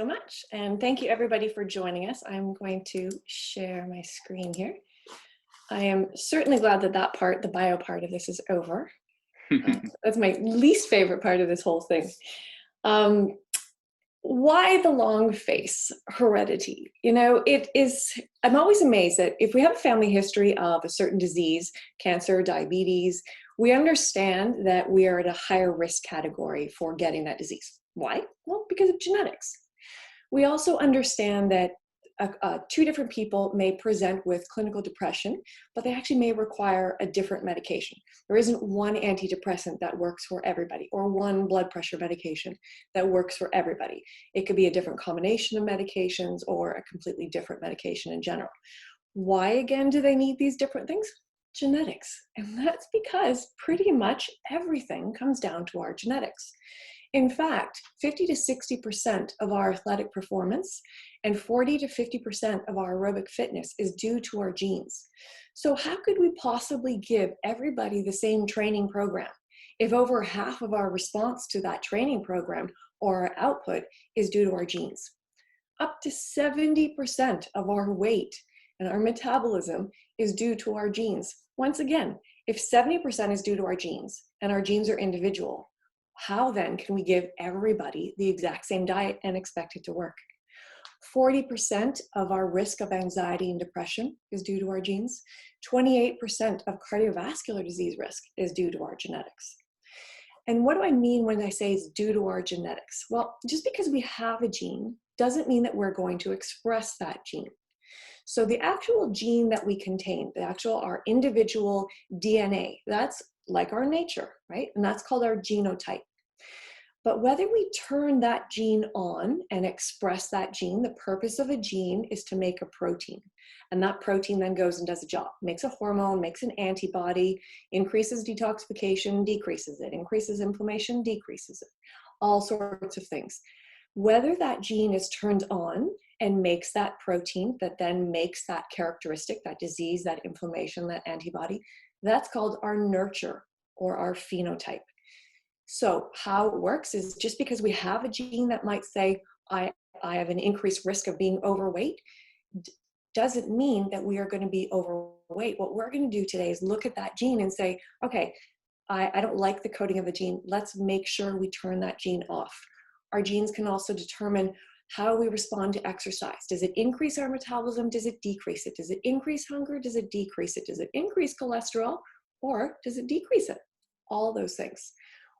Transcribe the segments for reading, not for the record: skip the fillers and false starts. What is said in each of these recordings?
so much. And thank you everybody for joining us. I'm going to share my screen here. I am certainly glad that that part, the bio part of this is over. That's my least favorite part of this whole thing. Um, why the long face? Heredity. I'm always amazed that if we have a family history of a certain disease, cancer, diabetes, we understand that we are at a higher risk category for getting that disease. Why? Well, because of genetics. We also understand that two different people may present with clinical depression, but they actually may require a different medication. There isn't one antidepressant that works for everybody, or one blood pressure medication that works for everybody. It could be a different combination of medications or a completely different medication in general. Why, again, do they need these different things? Genetics. And that's because pretty much everything comes down to our genetics. In fact, 50 to 60% of our athletic performance and 40 to 50% of our aerobic fitness is due to our genes. So how could we possibly give everybody the same training program if over half of our response to that training program or our output is due to our genes? Up to 70% of our weight and our metabolism is due to our genes. Once again, if 70% is due to our genes and our genes are individual, how then can we give everybody the exact same diet and expect it to work? 40% of our risk of anxiety and depression is due to our genes. 28% of cardiovascular disease risk is due to our genetics. And what do I mean when I say it's due to our genetics? Well, just because we have a gene doesn't mean that we're going to express that gene. So the actual gene that we contain, our individual DNA, that's like our nature, right? And that's called our genotype. But whether we turn that gene on and express that gene, the purpose of a gene is to make a protein. And that protein then goes and does a job, makes a hormone, makes an antibody, increases detoxification, decreases it, increases inflammation, decreases it, all sorts of things. Whether that gene is turned on and makes that protein that then makes that characteristic, that disease, that inflammation, that antibody, that's called our nurture or our phenotype. So how it works is just because we have a gene that might say, I have an increased risk of being overweight, doesn't mean that we are going to be overweight. What we're going to do today is look at that gene and say, okay, I don't like the coding of the gene. Let's make sure we turn that gene off. Our genes can also determine how we respond to exercise. Does it increase our metabolism? Does it decrease it? Does it increase hunger? Does it decrease it? Does it increase cholesterol? Or does it decrease it? All those things.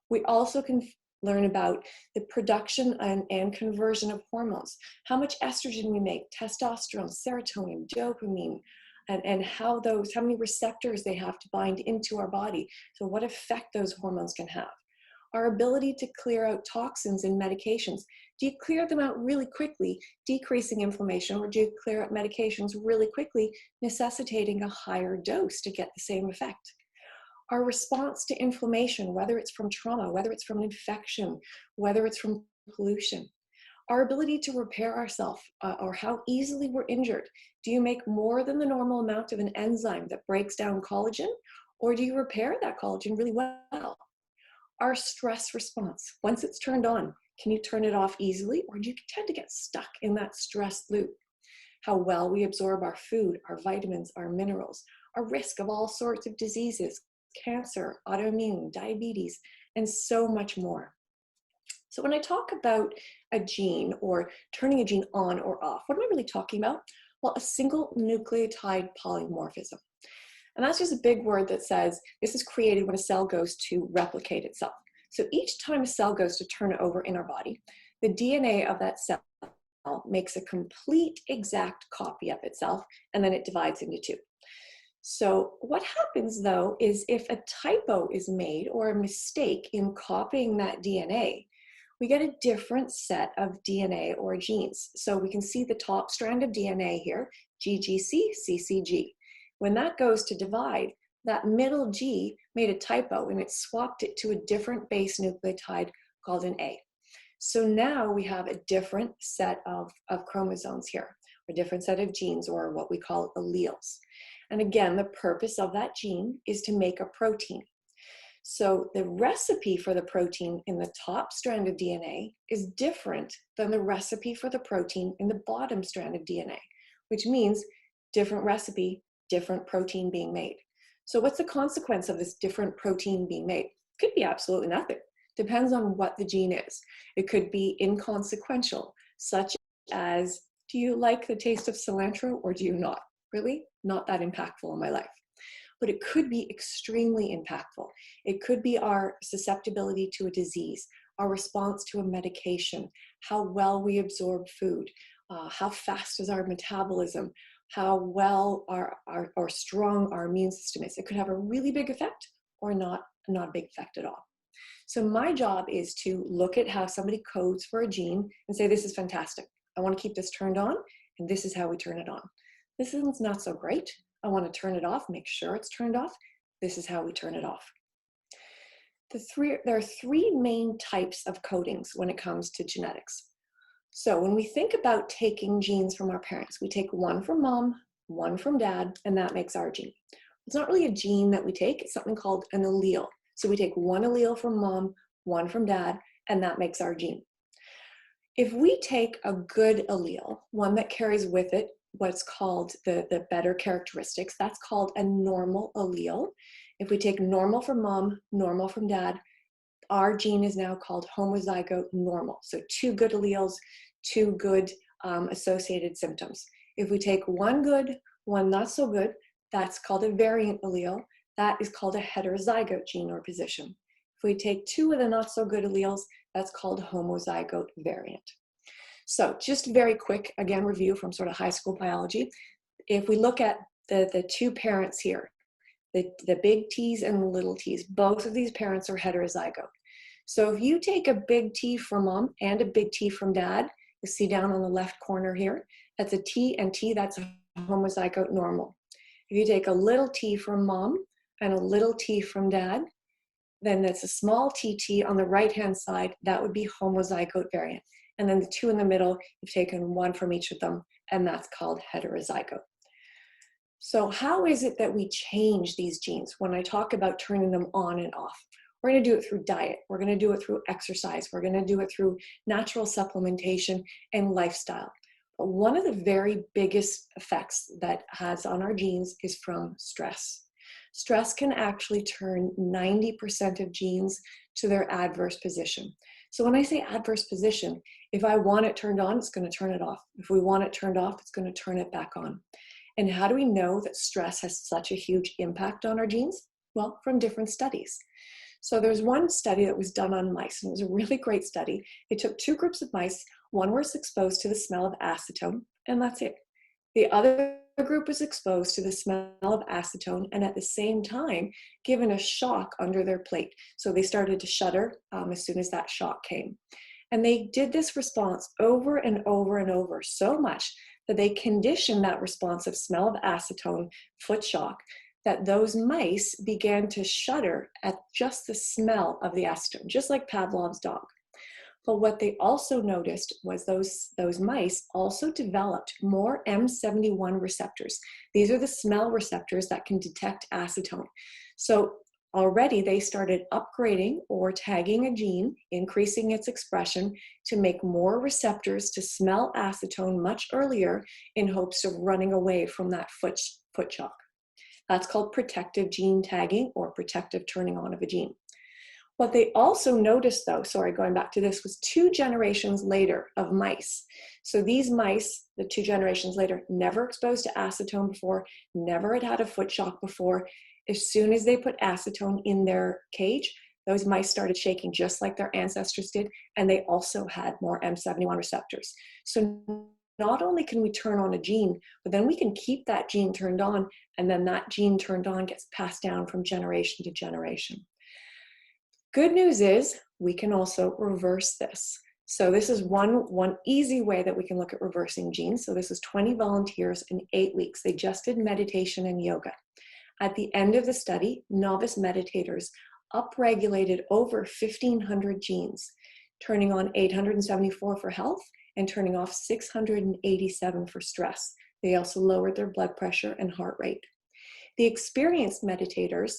We also can learn about the production and conversion of hormones, how much estrogen we make, testosterone, serotonin, dopamine, and how many receptors they have to bind into our body. So what effect those hormones can have. Our ability to clear out toxins in medications. Do you clear them out really quickly, decreasing inflammation, or do you clear out medications really quickly, necessitating a higher dose to get the same effect? Our response to inflammation, whether it's from trauma, whether it's from infection, whether it's from pollution. Our ability to repair ourselves, or how easily we're injured. Do you make more than the normal amount of an enzyme that breaks down collagen, or do you repair that collagen really well? Our stress response, once it's turned on, can you turn it off easily, or do you tend to get stuck in that stress loop? How well we absorb our food, our vitamins, our minerals, our risk of all sorts of diseases, cancer, autoimmune, diabetes, and so much more. So when I talk about a gene or turning a gene on or off, what am I really talking about? Well, a single nucleotide polymorphism. And that's just a big word that says this is created when a cell goes to replicate itself. So each time a cell goes to turn over in our body, the DNA of that cell makes a complete exact copy of itself, and then it divides into two. So what happens though is if a typo is made or a mistake in copying that DNA, we get a different set of DNA or genes. So we can see the top strand of DNA here, GGC, CCG. When that goes to divide, that middle G made a typo and it swapped it to a different base nucleotide called an A. So now we have a different set of chromosomes here, a different set of genes, or what we call alleles. And again, the purpose of that gene is to make a protein. So the recipe for the protein in the top strand of DNA is different than the recipe for the protein in the bottom strand of DNA, which means different recipe, different protein being made. So what's the consequence of this different protein being made? Could be absolutely nothing. Depends on what the gene is. It could be inconsequential, such as, do you like the taste of cilantro or do you not? Really? Not that impactful in my life. But it could be extremely impactful. It could be our susceptibility to a disease, our response to a medication, how well we absorb food, how fast is our metabolism, how well or strong our immune system is. It could have a really big effect or not a big effect at all. So my job is to look at how somebody codes for a gene and say, this is fantastic. I want to keep this turned on, and this is how we turn it on. This is not so great. I want to turn it off, make sure it's turned off. This is how we turn it off. There are three main types of codings when it comes to genetics. So when we think about taking genes from our parents, we take one from mom, one from dad, and that makes our gene. It's not really a gene that we take, it's something called an allele. So we take one allele from mom, one from dad, and that makes our gene. If we take a good allele, one that carries with it what's called the better characteristics, that's called a normal allele. If we take normal from mom, normal from dad, our gene is now called homozygote normal. So two good alleles, two good associated symptoms. If we take one good, one not so good, that's called a variant allele. That is called a heterozygote gene or position. If we take two of the not so good alleles, that's called homozygote variant. So just very quick, again, review from sort of high school biology. If we look at the two parents here, the big T's and the little t's, both of these parents are heterozygote. So if you take a big T from mom and a big T from dad, you see down on the left corner here, that's a T and T, that's a homozygote normal. If you take a little t from mom and a little t from dad, then that's a small tt on the right-hand side, that would be homozygote variant. And then the two in the middle, you've taken one from each of them, and that's called heterozygote. So how is it that we change these genes when I talk about turning them on and off? We're going to do it through diet. We're going to do it through exercise. We're going to do it through natural supplementation and lifestyle. But one of the very biggest effects that has on our genes is from stress. Stress can actually turn 90% of genes to their adverse position. So when I say adverse position, if I want it turned on, it's going to turn it off. If we want it turned off, it's going to turn it back on. And how do we know that stress has such a huge impact on our genes? Well, from different studies. So there's one study that was done on mice, and it was a really great study. They took two groups of mice. One was exposed to the smell of acetone, and that's it. The other group was exposed to the smell of acetone and at the same time given a shock under their plate. So they started to shudder as soon as that shock came. And they did this response over and over and over so much that they conditioned that response of smell of acetone, foot shock, that those mice began to shudder at just the smell of the acetone, just like Pavlov's dog. But what they also noticed was those mice also developed more M71 receptors. These are the smell receptors that can detect acetone. So already they started upgrading or tagging a gene, increasing its expression to make more receptors to smell acetone much earlier in hopes of running away from that foot shock. That's called protective gene tagging or protective turning on of a gene. What they also noticed though, sorry, going back to this, was 2 generations later of mice. So these mice, the 2 generations later, never exposed to acetone before, never had a foot shock before. As soon as they put acetone in their cage, those mice started shaking just like their ancestors did, and they also had more M71 receptors. So not only can we turn on a gene, but then we can keep that gene turned on, and then that gene turned on gets passed down from generation to generation. Good news is we can also reverse this. So this is one easy way that we can look at reversing genes. So this is 20 volunteers in 8 weeks. They just did meditation and yoga. At the end of the study, novice meditators upregulated over 1,500 genes, turning on 874 for health and turning off 687 for stress. They also lowered their blood pressure and heart rate. The experienced meditators,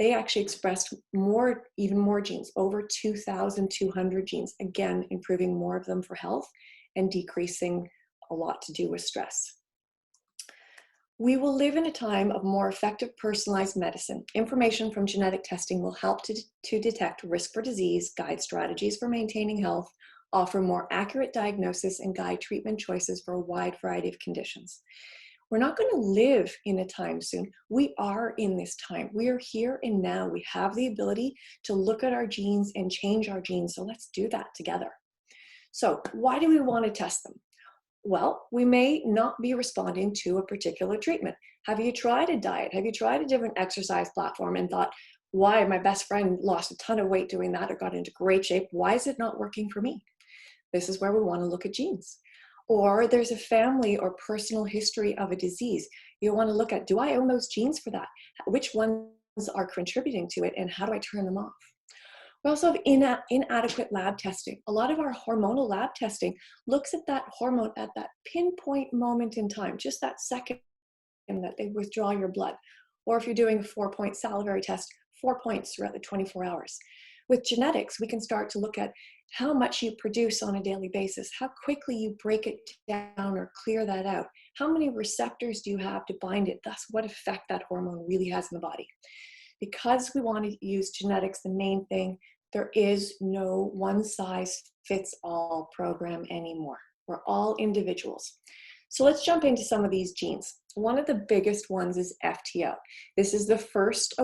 they actually expressed more, even more genes, over 2,200 genes, again, improving more of them for health and decreasing a lot to do with stress. We will live in a time of more effective personalized medicine. Information from genetic testing will help to detect risk for disease, guide strategies for maintaining health, offer more accurate diagnosis, and guide treatment choices for a wide variety of conditions. We're not going to live in a time soon. We are in this time. We are here and now. We have the ability to look at our genes and change our genes. So let's do that together. So why do we want to test them? Well, we may not be responding to a particular treatment. Have you tried a diet? Have you tried a different exercise platform and thought, why, my best friend lost a ton of weight doing that or got into great shape. Why is it not working for me? This is where we want to look at genes. Or there's a family or personal history of a disease. You want to look at, do I own those genes for that? Which ones are contributing to it and how do I turn them off? We also have inadequate lab testing. A lot of our hormonal lab testing looks at that hormone at that pinpoint moment in time, just that second that they withdraw your blood. Or if you're doing a 4-point salivary test, 4 points throughout the 24 hours. With genetics, we can start to look at how much you produce on a daily basis, how quickly you break it down or clear that out, how many receptors do you have to bind it, thus what effect that hormone really has in the body. Because we want to use genetics, the main thing, there is no one-size-fits-all program anymore. We're all individuals. So let's jump into some of these genes. One of the biggest ones is FTO. This is the first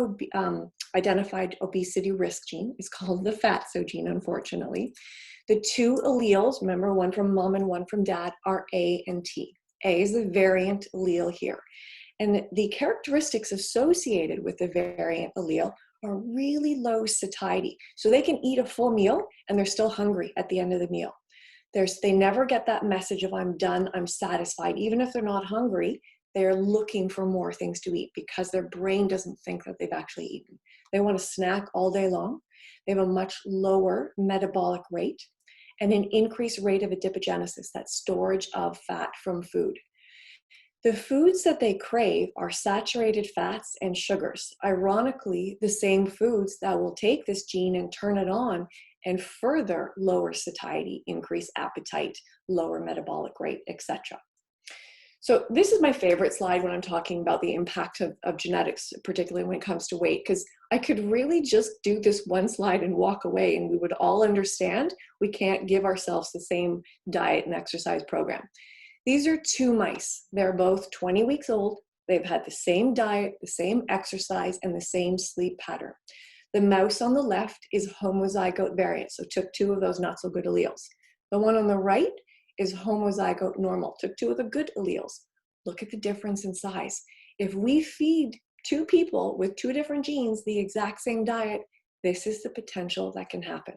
identified obesity risk gene. It's called the fatso gene, unfortunately. The two alleles, remember one from mom and one from dad, are A and T. A is the variant allele here. And the characteristics associated with the variant allele are really low satiety. So they can eat a full meal and they're still hungry at the end of the meal. They never get that message of I'm done, I'm satisfied. Even if they're not hungry, they're looking for more things to eat because their brain doesn't think that they've actually eaten. They want to snack all day long. They have a much lower metabolic rate and an increased rate of adipogenesis, that storage of fat from food. The foods that they crave are saturated fats and sugars. Ironically, the same foods that will take this gene and turn it on and further lower satiety, increase appetite, lower metabolic rate, etc. So this is my favorite slide when I'm talking about the impact of genetics, particularly when it comes to weight, because I could really just do this one slide and walk away and we would all understand we can't give ourselves the same diet and exercise program. These are two mice. They're both 20 weeks old. They've had the same diet, the same exercise, and the same sleep pattern. The mouse on the left is homozygote variant, so took two of those not so good alleles. The one on the right is homozygote normal, took two of the good alleles. Look at the difference in size. If we feed two people with two different genes the exact same diet, this is the potential that can happen.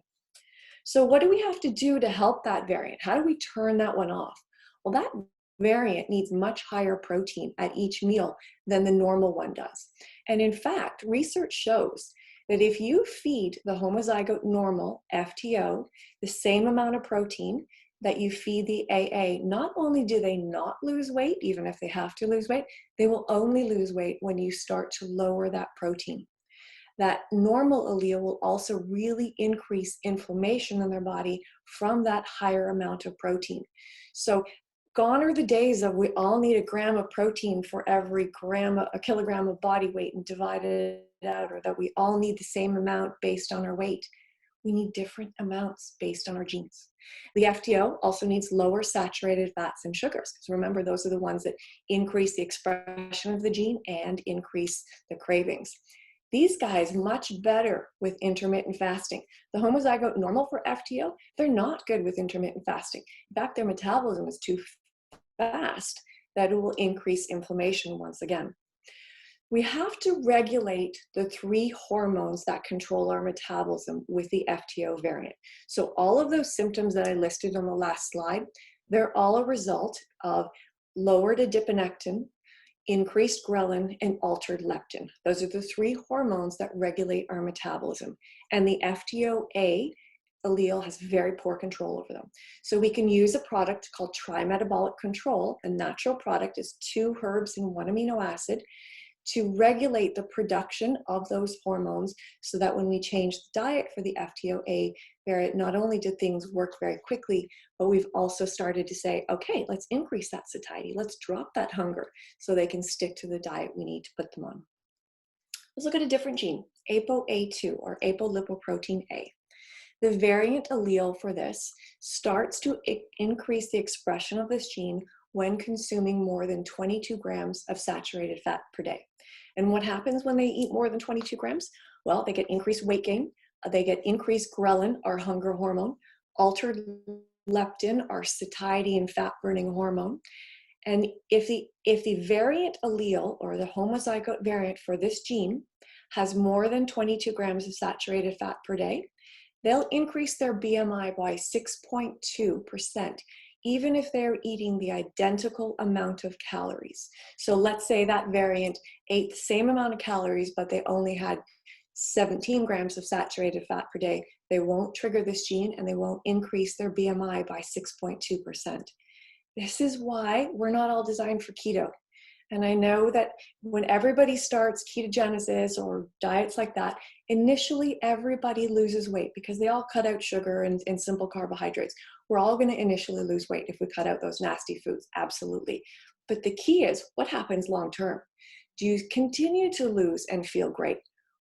So what do we have to do to help that variant? How do we turn that one off? Well, that variant needs much higher protein at each meal than the normal one does. And in fact, research shows that if you feed the homozygote normal, FTO, the same amount of protein that you feed the AA, not only do they not lose weight, even if they have to lose weight, they will only lose weight when you start to lower that protein. That normal allele will also really increase inflammation in their body from that higher amount of protein. So gone are the days of we all need a gram of protein for every kilogram of body weight and divide it out, or that we all need the same amount based on our weight. We need different amounts based on our genes. The FTO also needs lower saturated fats and sugars, because remember, those are the ones that increase the expression of the gene and increase the cravings. These guys much better with intermittent fasting. The homozygote normal for FTO, they're not good with intermittent fasting. In fact, their metabolism is too fast that it will increase inflammation once again. We have to regulate the three hormones that control our metabolism with the FTO variant. So all of those symptoms that I listed on the last slide, they're all a result of lowered adiponectin, increased ghrelin, and altered leptin. Those are the three hormones that regulate our metabolism. And the FTO-A allele has very poor control over them. So we can use a product called Trimetabolic Control. A natural product is 2 herbs and 1 amino acid. to regulate the production of those hormones so that when we change the diet for the FTO-A variant, not only did things work very quickly, but we've also started to say, okay, let's increase that satiety. Let's drop that hunger so they can stick to the diet we need to put them on. Let's look at a different gene, ApoA2 or apolipoprotein A. The variant allele for this starts to increase the expression of this gene when consuming more than 22 grams of saturated fat per day. And what happens when they eat more than 22 grams? Well, they get increased weight gain, they get increased ghrelin, our hunger hormone, altered leptin, our satiety and fat burning hormone. And if the variant allele or the homozygote variant for this gene has more than 22 grams of saturated fat per day, they'll increase their BMI by 6.2%, even if they're eating the identical amount of calories. So let's say that variant ate the same amount of calories, but they only had 17 grams of saturated fat per day. They won't trigger this gene and they won't increase their BMI by 6.2%. This is why we're not all designed for keto. And I know that when everybody starts ketogenesis or diets like that, initially everybody loses weight because they all cut out sugar and simple carbohydrates. We're all going to initially lose weight if we cut out those nasty foods, absolutely. But the key is what happens long term? Do you continue to lose and feel great?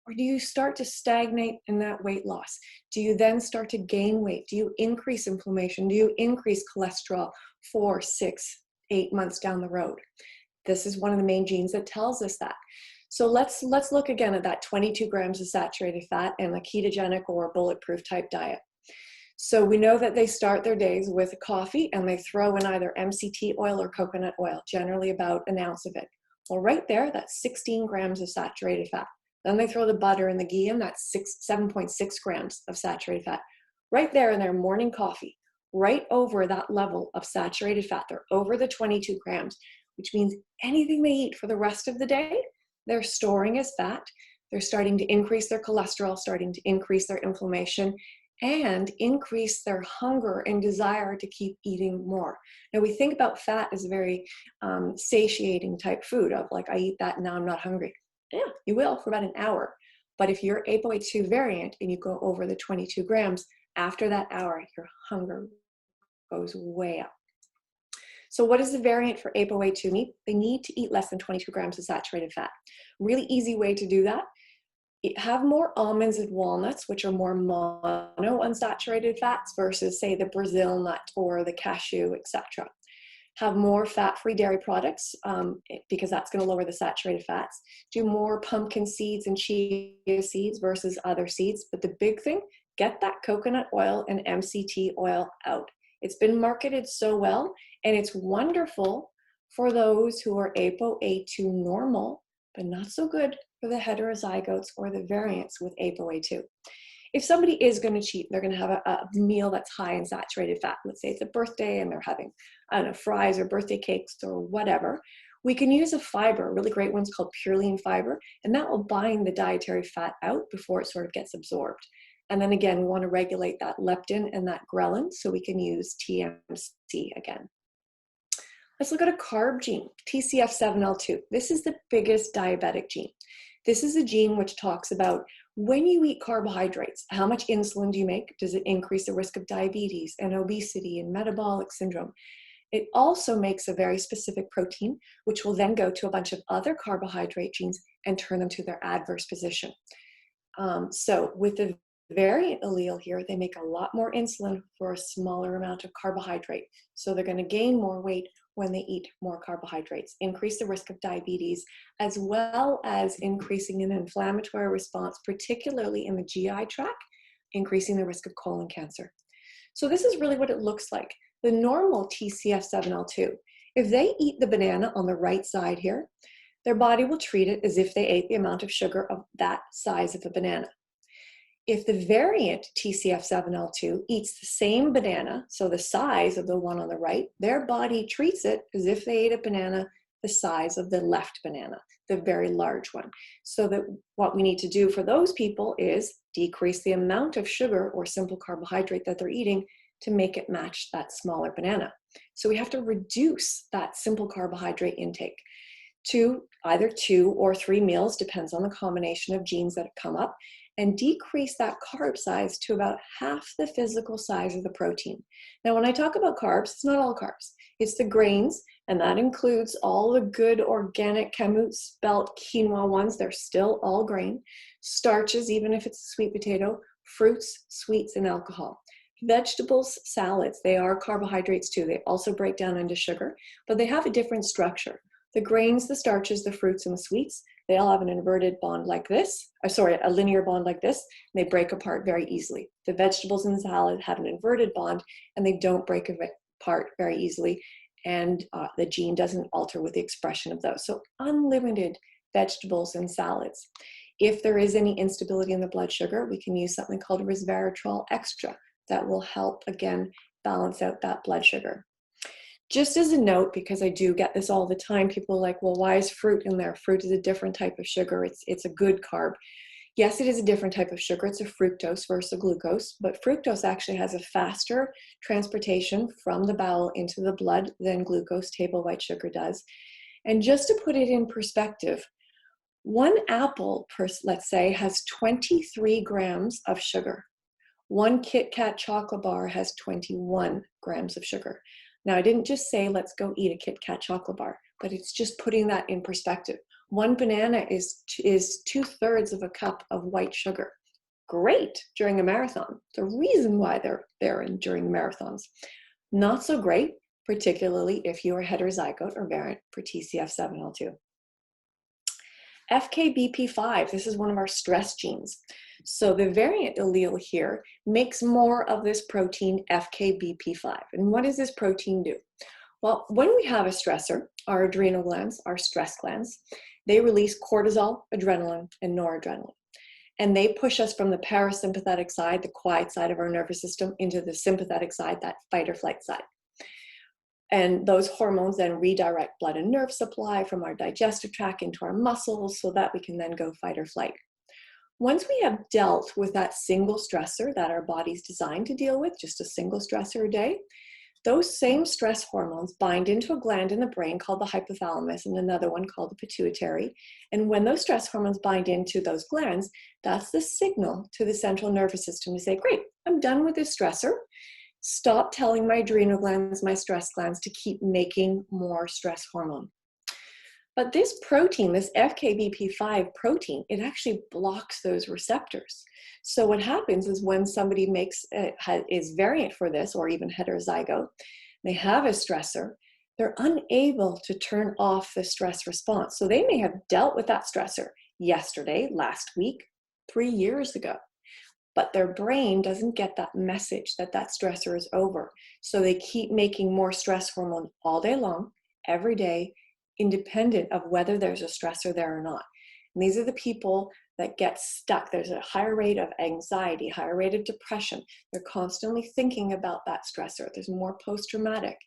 Or do you start to stagnate in that weight loss? Do you then start to gain weight? Do you increase inflammation? Do you increase cholesterol 4, 6, 8 months down the road? This is one of the main genes that tells us that. So let's look again at that 22 grams of saturated fat and a ketogenic or bulletproof type diet. So we know that they start their days with coffee and they throw in either MCT oil or coconut oil, generally about an ounce of it. Well, right there, that's 16 grams of saturated fat. Then they throw the butter and the ghee in, that's 7.6 grams of saturated fat. Right there in their morning coffee, right over that level of saturated fat. They're over the 22 grams, which means anything they eat for the rest of the day, they're storing as fat. They're starting to increase their cholesterol, starting to increase their inflammation, and increase their hunger and desire to keep eating more. Now, we think about fat as a very satiating type food of like, I eat that and now I'm not hungry. Yeah, you will for about an hour. But if you're ApoA2 variant and you go over the 22 grams, after that hour, your hunger goes way up. So what does the variant for ApoA2 need? They need to eat less than 22 grams of saturated fat. Really easy way to do that. Have more almonds and walnuts, which are more monounsaturated fats versus say the Brazil nut or the cashew, etc. Have more fat-free dairy products because that's going to lower the saturated fats. Do more pumpkin seeds and chia seeds versus other seeds. But the big thing, get that coconut oil and MCT oil out. It's been marketed so well, and it's wonderful for those who are ApoA2 normal, but not so good for the heterozygotes or the variants with ApoA2. If somebody is going to cheat, they're going to have a meal that's high in saturated fat. Let's say it's a birthday and they're having, I don't know, fries or birthday cakes or whatever. We can use a fiber, a really great one's called purine fiber, and that will bind the dietary fat out before it sort of gets absorbed. And then again, we want to regulate that leptin and that ghrelin, so we can use TMC again. Let's look at a carb gene, TCF7L2. This is the biggest diabetic gene. This is a gene which talks about when you eat carbohydrates, how much insulin do you make? Does it increase the risk of diabetes and obesity and metabolic syndrome? It also makes a very specific protein, which will then go to a bunch of other carbohydrate genes and turn them to their adverse position. So with the variant allele here, they make a lot more insulin for a smaller amount of carbohydrate. So they're going to gain more weight when they eat more carbohydrates, increase the risk of diabetes, as well as increasing an inflammatory response, particularly in the GI tract, increasing the risk of colon cancer. So this is really what it looks like. The normal TCF7L2, if they eat the banana on the right side here, their body will treat it as if they ate the amount of sugar of that size of a banana. If the variant TCF7L2 eats the same banana, so the size of the one on the right, their body treats it as if they ate a banana the size of the left banana, the very large one. So that what we need to do for those people is decrease the amount of sugar or simple carbohydrate that they're eating to make it match that smaller banana. So we have to reduce that simple carbohydrate intake. to either 2 or 3 meals, depends on the combination of genes that come up, and decrease that carb size to about half the physical size of the protein. Now, when I talk about carbs, it's not all carbs. It's the grains, and that includes all the good organic kamut, spelt, quinoa ones. They're still all grain. Starches, even if it's a sweet potato, fruits, sweets, and alcohol. Vegetables, salads, they are carbohydrates too. They also break down into sugar, but they have a different structure. The grains, the starches, the fruits, and the sweets, they all have an inverted bond like this, a linear bond like this, and they break apart very easily. The vegetables in the salad have an inverted bond, and they don't break apart very easily, and the gene doesn't alter with the expression of those. So unlimited vegetables and salads. If there is any instability in the blood sugar, we can use something called resveratrol extra that will help, again, balance out that blood sugar. Just as a note, because I do get this all the time, people are like, well, why is fruit in there? Fruit is a different type of sugar. It's a good carb. Yes, it is a different type of sugar. It's a fructose versus a glucose, but fructose actually has a faster transportation from the bowel into the blood than glucose, table white sugar, does. And just to put it in perspective, one apple, let's say, has 23 grams of sugar. One Kit Kat chocolate bar has 21 grams of sugar. Now, I didn't just say, let's go eat a Kit Kat chocolate bar, but it's just putting that in perspective. One banana is 2/3 of a cup of white sugar. Great during a marathon. The reason why they're there during marathons. Not so great, particularly if you are heterozygote or variant for TCF7L2. FKBP5, this is one of our stress genes. So the variant allele here makes more of this protein FKBP5. And what does this protein do? Well, when we have a stressor, our adrenal glands, our stress glands, they release cortisol, adrenaline, and noradrenaline. And they push us from the parasympathetic side, the quiet side of our nervous system, into the sympathetic side, that fight or flight side. And those hormones then redirect blood and nerve supply from our digestive tract into our muscles so that we can then go fight or flight. Once we have dealt with that single stressor that our body's designed to deal with, just a single stressor a day, those same stress hormones bind into a gland in the brain called the hypothalamus and another one called the pituitary. And when those stress hormones bind into those glands, that's the signal to the central nervous system to say, great, I'm done with this stressor. Stop telling my adrenal glands, my stress glands, to keep making more stress hormone. But this protein, this FKBP5 protein, it actually blocks those receptors. So what happens is when somebody is variant for this, or even heterozygote, they have a stressor, they're unable to turn off the stress response. So they may have dealt with that stressor yesterday, last week, 3 years ago. But their brain doesn't get that message that that stressor is over. So they keep making more stress hormone all day long, every day, independent of whether there's a stressor there or not. And these are the people that get stuck. There's a higher rate of anxiety, higher rate of depression. They're constantly thinking about that stressor. There's more post-traumatic.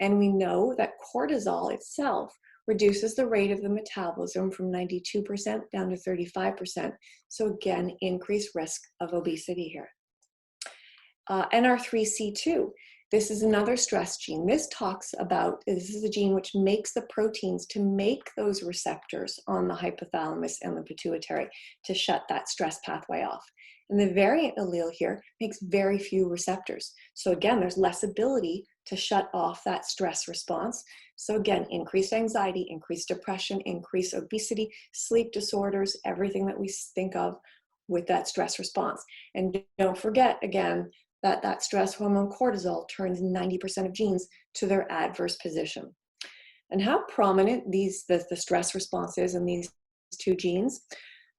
And we know that cortisol itself reduces the rate of the metabolism from 92% down to 35%. So again, increased risk of obesity here. NR3C2, this is another stress gene. This is a gene which makes the proteins to make those receptors on the hypothalamus and the pituitary to shut that stress pathway off. And the variant allele here makes very few receptors. So again, there's less ability to shut off that stress response. So again, increased anxiety, increased depression, increased obesity, sleep disorders, everything that we think of with that stress response. And don't forget, again, that stress hormone cortisol turns 90% of genes to their adverse position. And how prominent the stress response is in these two genes.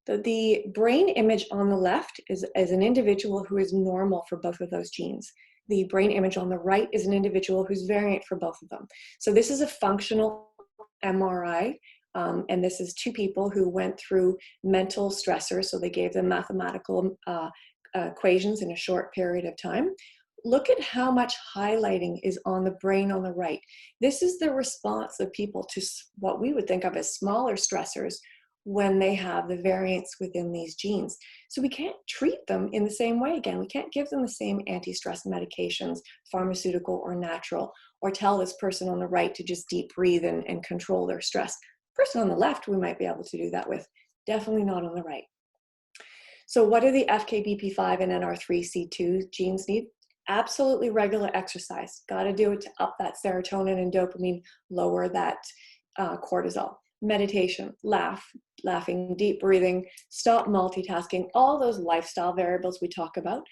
The brain image on the left is an individual who is normal for both of those genes. The brain image on the right is an individual who's variant for both of them. So this is a functional MRI, and this is two people who went through mental stressors. So they gave them mathematical equations in a short period of time. Look at how much highlighting is on the brain on the right. This is the response of people to what we would think of as smaller stressors when they have the variants within these genes. So we can't treat them in the same way again. We can't give them the same anti-stress medications, pharmaceutical or natural, or tell this person on the right to just deep breathe and control their stress. Person on the left, we might be able to do that with, definitely not on the right. So what do the FKBP5 and NR3C2 genes need? Absolutely regular exercise. Got to do it to up that serotonin and dopamine, lower that cortisol. Meditation, laughing, deep breathing, stop multitasking, all those lifestyle variables we talk about.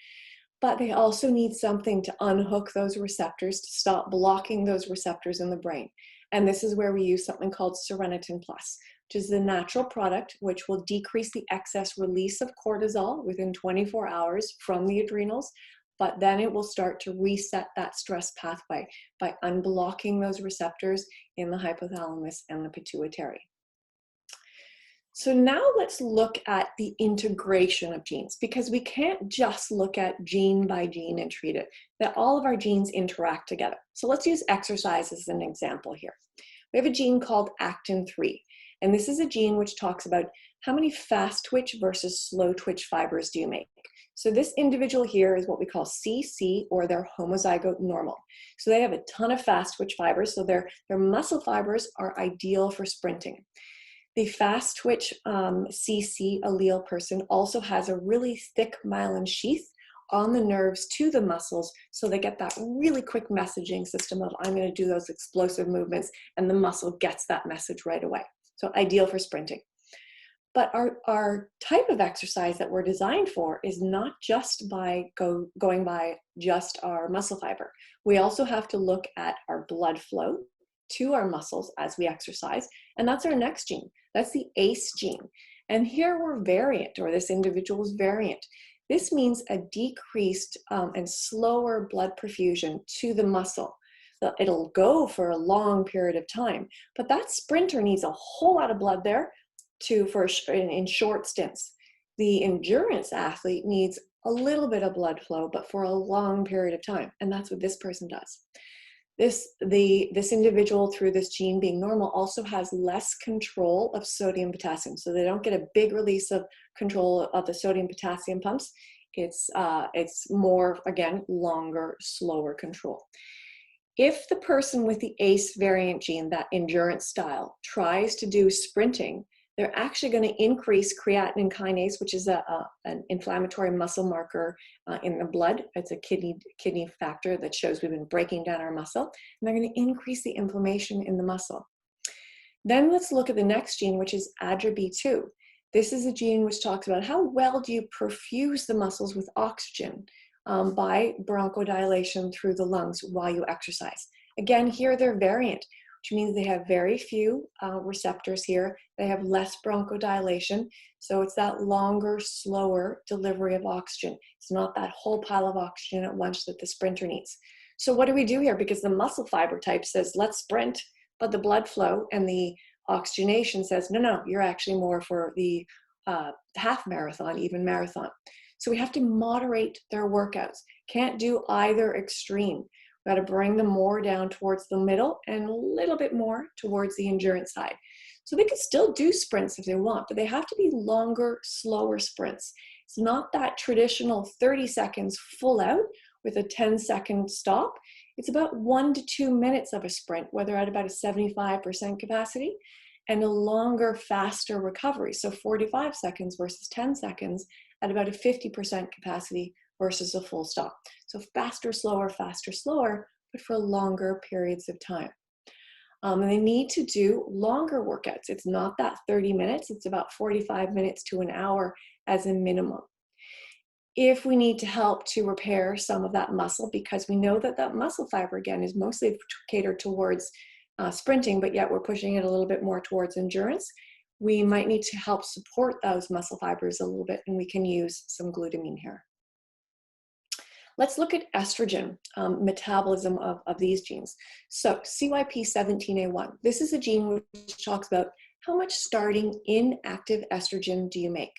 But they also need something to unhook those receptors, to stop blocking those receptors in the brain. And this is where we use something called Serotonin Plus, which is the natural product which will decrease the excess release of cortisol within 24 hours from the adrenals, but then it will start to reset that stress pathway by unblocking those receptors in the hypothalamus and the pituitary. So now let's look at the integration of genes, because we can't just look at gene by gene and treat it, that all of our genes interact together. So let's use exercise as an example here. We have a gene called actin-3, and this is a gene which talks about how many fast twitch versus slow twitch fibers do you make. So this individual here is what we call CC, or they're homozygote normal. So they have a ton of fast twitch fibers, so their muscle fibers are ideal for sprinting. The fast twitch CC allele person also has a really thick myelin sheath on the nerves to the muscles, so they get that really quick messaging system of, I'm going to do those explosive movements, and the muscle gets that message right away. So ideal for sprinting. But our type of exercise that we're designed for is not just by going by just our muscle fiber. We also have to look at our blood flow to our muscles as we exercise, and that's our next gene. That's the ACE gene. And here we're variant, or this individual is variant. This means a decreased and slower blood perfusion to the muscle. It'll go for a long period of time, but that sprinter needs a whole lot of blood there in short stints. The endurance athlete needs a little bit of blood flow, but for a long period of time, and that's what this person does. This individual, through this gene being normal, also has less control of sodium potassium. So they don't get a big release of control of the sodium potassium pumps. It's more, again, longer, slower control. If the person with the ACE variant gene, that endurance style, tries to do sprinting, they're actually going to increase creatine kinase, which is an inflammatory muscle marker in the blood. It's a kidney factor that shows we've been breaking down our muscle, and they're going to increase the inflammation in the muscle. Then let's look at the next gene, which is ADRA-B2. This is a gene which talks about how well do you perfuse the muscles with oxygen by bronchodilation through the lungs while you exercise. Again, here they're variant, which means they have very few receptors here. They have less bronchodilation, so it's that longer, slower delivery of oxygen. It's not that whole pile of oxygen at once that the sprinter needs. So what do we do here? Because the muscle fiber type says, let's sprint, but the blood flow and the oxygenation says, no, you're actually more for the half marathon, even marathon. So we have to moderate their workouts. Can't do either extreme. We've got to bring them more down towards the middle and a little bit more towards the endurance side. So they can still do sprints if they want, but they have to be longer, slower sprints. It's not that traditional 30 seconds full out with a 10-second stop. It's about 1 to 2 minutes of a sprint, where they're at about a 75% capacity, and a longer, faster recovery. So 45 seconds versus 10 seconds at about a 50% capacity versus a full stop. So faster, slower, but for longer periods of time. And they need to do longer workouts. It's not that 30 minutes, it's about 45 minutes to an hour as a minimum. If we need to help to repair some of that muscle, because we know that that muscle fiber, again, is mostly catered towards sprinting, but yet we're pushing it a little bit more towards endurance, we might need to help support those muscle fibers a little bit, and we can use some glutamine here. Let's look at estrogen metabolism of these genes. So CYP17A1, this is a gene which talks about how much starting inactive estrogen do you make.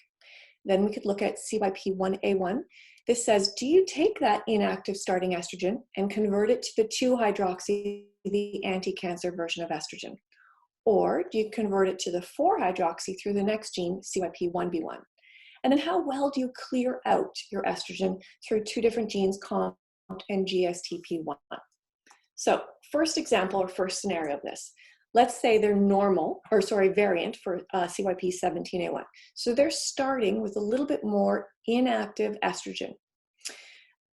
Then we could look at CYP1A1. This says, do you take that inactive starting estrogen and convert it to the 2-hydroxy, the anti-cancer version of estrogen? Or do you convert it to the 4-hydroxy through the next gene, CYP1B1? And then how well do you clear out your estrogen through 2 different genes, COMT and GSTP1? So first example or first scenario of this. let's say they're normal, or sorry, variant for CYP17A1. So they're starting with a little bit more inactive estrogen.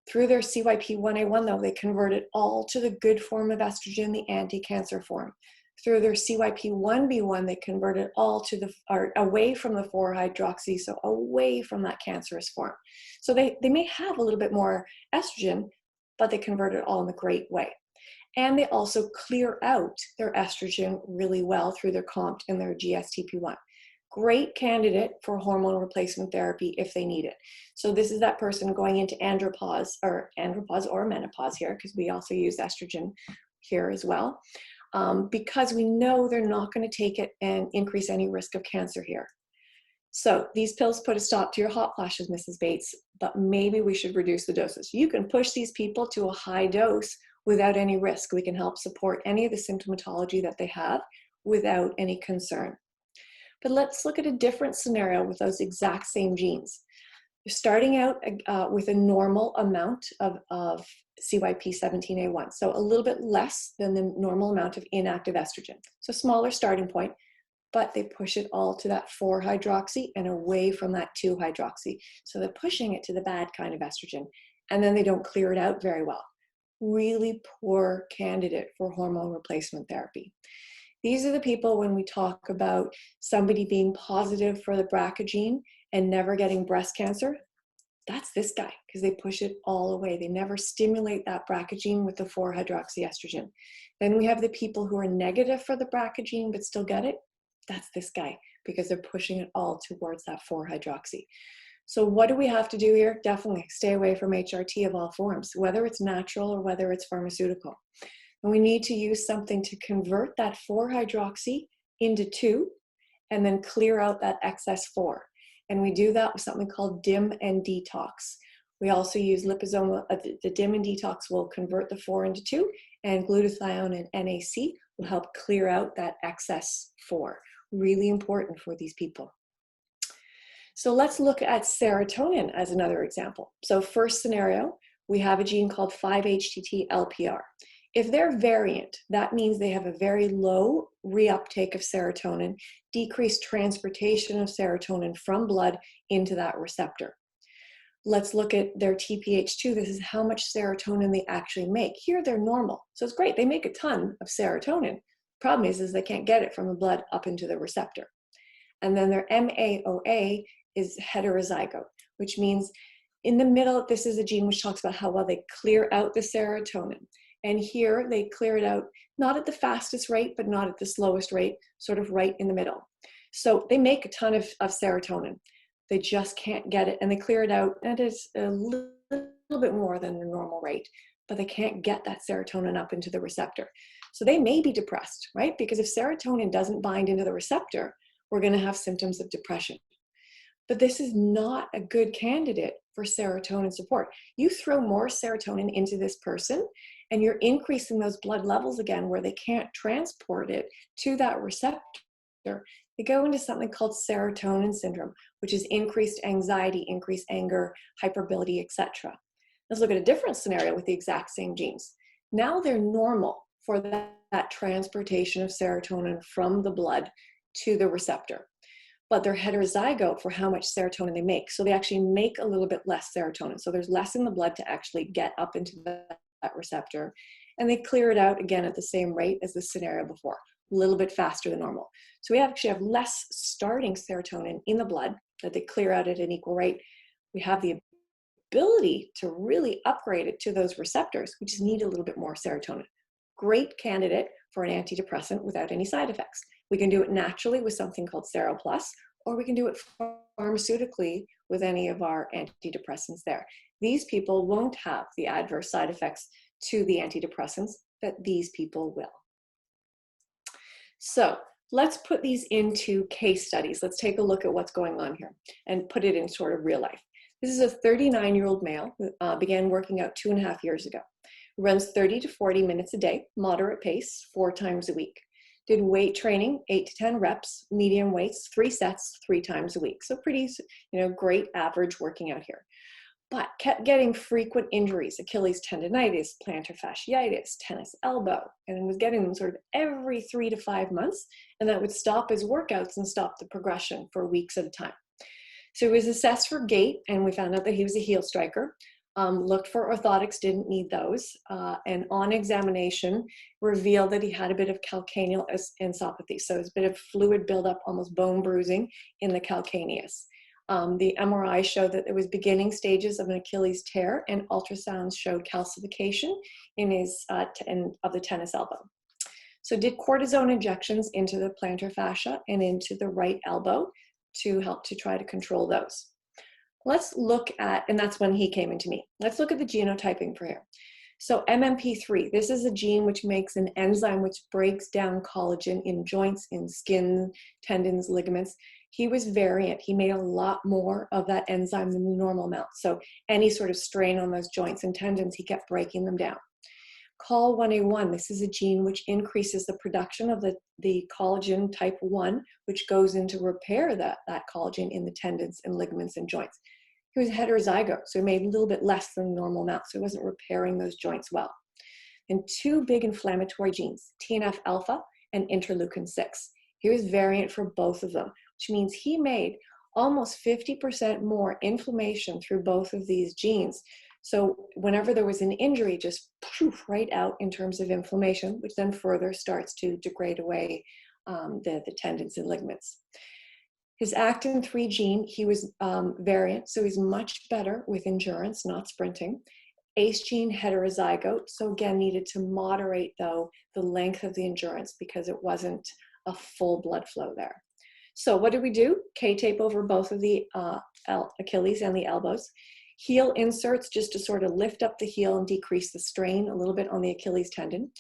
Through their CYP1A1, though, they convert it all to the good form of estrogen, the anti-cancer form. Through their CYP1B1, they convert it all to away from the 4-hydroxy, so away from that cancerous form. So they may have a little bit more estrogen, but they convert it all in a great way. And they also clear out their estrogen really well through their COMT and their GSTP1. Great candidate for hormone replacement therapy if they need it. So this is that person going into andropause or menopause here, because we also use estrogen here as well, because we know they're not going to take it and increase any risk of cancer here. So these pills put a stop to your hot flashes, Mrs. Bates, but maybe we should reduce the doses. You can push these people to a high dose without any risk. We can help support any of the symptomatology that they have without any concern. But let's look at a different scenario with those exact same genes. You're starting out with a normal amount of CYP17A1, so a little bit less than the normal amount of inactive estrogen. So smaller starting point, but they push it all to that 4-hydroxy and away from that 2-hydroxy. So they're pushing it to the bad kind of estrogen, and then they don't clear it out very well. Really poor candidate for hormone replacement therapy. These are the people when we talk about somebody being positive for the BRCA gene and never getting breast cancer, that's this guy, because they push it all away. They never stimulate that BRCA gene with the 4-hydroxyestrogen. Then we have the people who are negative for the BRCA gene but still get it. That's this guy, because they're pushing it all towards that 4-hydroxy. So what do we have to do here? Definitely stay away from HRT of all forms, whether it's natural or whether it's pharmaceutical. And we need to use something to convert that 4-hydroxy into 2 and then clear out that excess 4. And we do that with something called DIM and detox. We also use liposomal, the DIM and detox will convert the 4 into 2, and glutathione and NAC will help clear out that excess 4. Really important for these people. So let's look at serotonin as another example. So first scenario, we have a gene called 5-HTT-LPR. If they're variant, that means they have a very low reuptake of serotonin, decreased transportation of serotonin from blood into that receptor. Let's look at their TPH2. This is how much serotonin they actually make. Here they're normal, so it's great. They make a ton of serotonin. Problem is they can't get it from the blood up into the receptor. And then their MAOA is heterozygote, which means in the middle, this is a gene which talks about how well they clear out the serotonin. And here they clear it out, not at the fastest rate, but not at the slowest rate, sort of right in the middle. So they make a ton of serotonin. They just can't get it, and they clear it out, and it's a little bit more than the normal rate, but they can't get that serotonin up into the receptor. So they may be depressed, right? Because if serotonin doesn't bind into the receptor, we're going to have symptoms of depression. But this is not a good candidate for serotonin support. You throw more serotonin into this person, and you're increasing those blood levels again where they can't transport it to that receptor. They go into something called serotonin syndrome, which is increased anxiety, increased anger, hypermobility, etc. Let's look at a different scenario with the exact same genes. Now they're normal for that transportation of serotonin from the blood to the receptor, but they're heterozygote for how much serotonin they make. So they actually make a little bit less serotonin. So there's less in the blood to actually get up into that receptor, and they clear it out again at the same rate as the scenario before, a little bit faster than normal. So we actually have less starting serotonin in the blood that they clear out at an equal rate. We have the ability to really upgrade it to those receptors. We just need a little bit more serotonin. Great candidate for an antidepressant without any side effects. We can do it naturally with something called Sero Plus, or we can do it pharmaceutically with any of our antidepressants there. These people won't have the adverse side effects to the antidepressants that these people will. So let's put these into case studies. Let's take a look at what's going on here and put it in sort of real life. This is a 39-year-old male who began working out 2.5 years ago. He runs 30 to 40 minutes a day, moderate pace, 4 times a week. Did weight training, 8 to 10 reps, medium weights, 3 sets, 3 times a week. So pretty, great average working out here. but kept getting frequent injuries, Achilles tendonitis, plantar fasciitis, tennis elbow, and was getting them sort of every 3 to 5 months, and that would stop his workouts and stop the progression for weeks at a time. So he was assessed for gait, and we found out that he was a heel striker. Looked for orthotics, didn't need those, and on examination revealed that he had a bit of calcaneal encephalopathy, so it's a bit of fluid buildup, almost bone bruising in the calcaneus. The MRI showed that there was beginning stages of an Achilles tear, and ultrasounds showed calcification in his of the tennis elbow. So did cortisone injections into the plantar fascia and into the right elbow to help to try to control those. Let's look at, and that's when he came into me. Let's look at the genotyping for here. So MMP3, this is a gene which makes an enzyme which breaks down collagen in joints, in skin, tendons, ligaments. He was variant. He made a lot more of that enzyme than the normal amount. So any sort of strain on those joints and tendons, he kept breaking them down. COL1A1, this is a gene which increases the production of the collagen type 1, which goes into repair that collagen in the tendons and ligaments and joints. He was heterozygote, so he made a little bit less than the normal amount, so he wasn't repairing those joints well. And two big inflammatory genes, TNF-alpha and interleukin-6. He was variant for both of them, which means he made almost 50% more inflammation through both of these genes. So whenever there was an injury, just poof, right out in terms of inflammation, which then further starts to degrade away the tendons and ligaments. His actin-3 gene, he was variant, so he's much better with endurance, not sprinting. ACE gene, heterozygote, so again needed to moderate, though, the length of the endurance because it wasn't a full blood flow there. So what did we do? K-tape over both of the Achilles and the elbows. Heel inserts just to sort of lift up the heel and decrease the strain a little bit on the Achilles tendon.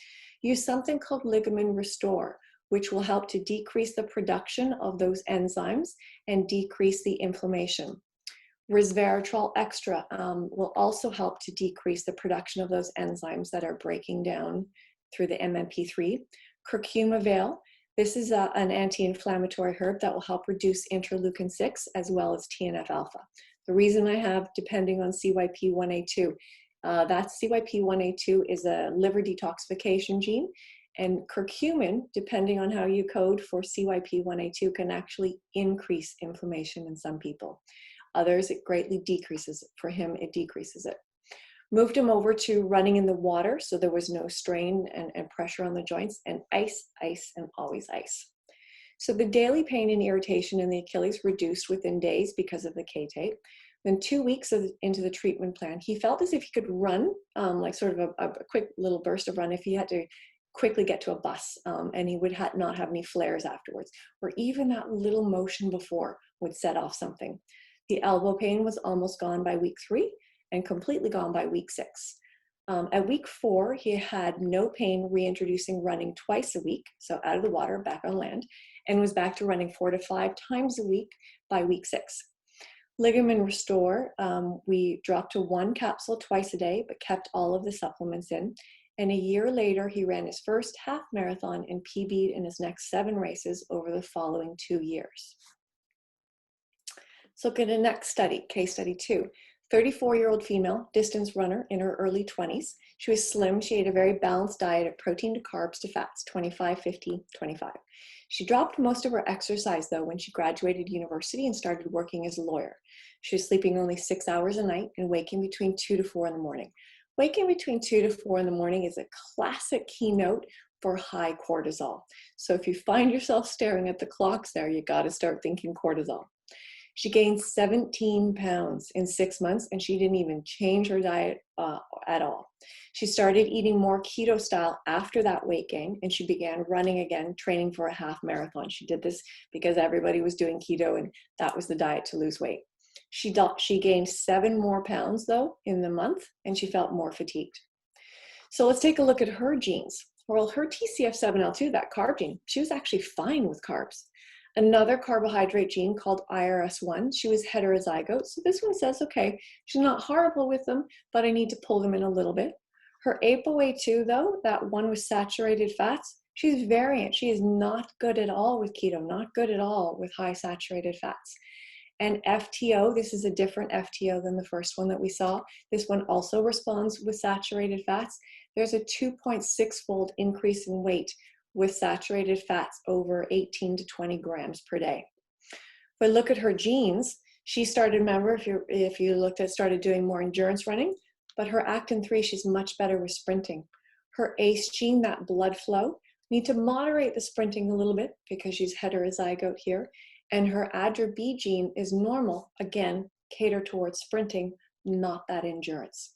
Use something called ligament restore, which will help to decrease the production of those enzymes and decrease the inflammation. Resveratrol extra will also help to decrease the production of those enzymes that are breaking down through the MMP3. Curcuma veil, this is an anti-inflammatory herb that will help reduce interleukin-6 as well as TNF-alpha. The reason I have, depending on CYP1A2, that CYP1A2 is a liver detoxification gene, and curcumin, depending on how you code for CYP1A2, can actually increase inflammation in some people. Others, it greatly decreases it. For him, it decreases it. Moved him over to running in the water, so there was no strain and pressure on the joints, and ice, ice, and always ice. So the daily pain and irritation in the Achilles reduced within days because of the K-tape. Then 2 weeks into the treatment plan, he felt as if he could run, like sort of a quick little burst of run if he had to quickly get to a bus, and he would not have any flares afterwards, or even that little motion before would set off something. The elbow pain was almost gone by week 3 and completely gone by week 6. At week 4, he had no pain, reintroducing running twice a week, so out of the water, back on land, and was back to running 4 to 5 times a week by week 6. Ligament restore, we dropped to 1 capsule twice a day, but kept all of the supplements in. And a year later, he ran his first half marathon and PB'd in his next 7 races over the following 2 years. Let's look at the next study, case study 2. 34-year-old female, distance runner in her early 20s. She was slim. She ate a very balanced diet of protein to carbs to fats, 25, 50, 25. She dropped most of her exercise, though, when she graduated university and started working as a lawyer. She was sleeping only 6 hours a night and waking between 2 to 4 in the morning. Waking between 2 to 4 in the morning is a classic keynote for high cortisol. So if you find yourself staring at the clocks there, you got to start thinking cortisol. She gained 17 pounds in 6 months, and she didn't even change her diet at all. She started eating more keto style after that weight gain, and she began running again, training for a half marathon. She did this because everybody was doing keto, and that was the diet to lose weight. She gained 7 more pounds, though, in the month, and she felt more fatigued. So let's take a look at her genes. Well, her TCF7L2, that carb gene, she was actually fine with carbs. Another carbohydrate gene called IRS1, she was heterozygote. So this one says, okay, she's not horrible with them, but I need to pull them in a little bit. Her ApoA2, though, that one with saturated fats, she's variant. She is not good at all with keto, not good at all with high saturated fats. And FTO, this is a different FTO than the first one that we saw. This one also responds with saturated fats. There's a 2.6-fold increase in weight with saturated fats over 18 to 20 grams per day. If I look at her genes, she started, remember, if you looked at, started doing more endurance running, but her actin-3, she's much better with sprinting. Her ACE gene, that blood flow, need to moderate the sprinting a little bit because she's heterozygote here. And her ADRA-B gene is normal, again, cater towards sprinting, not that endurance.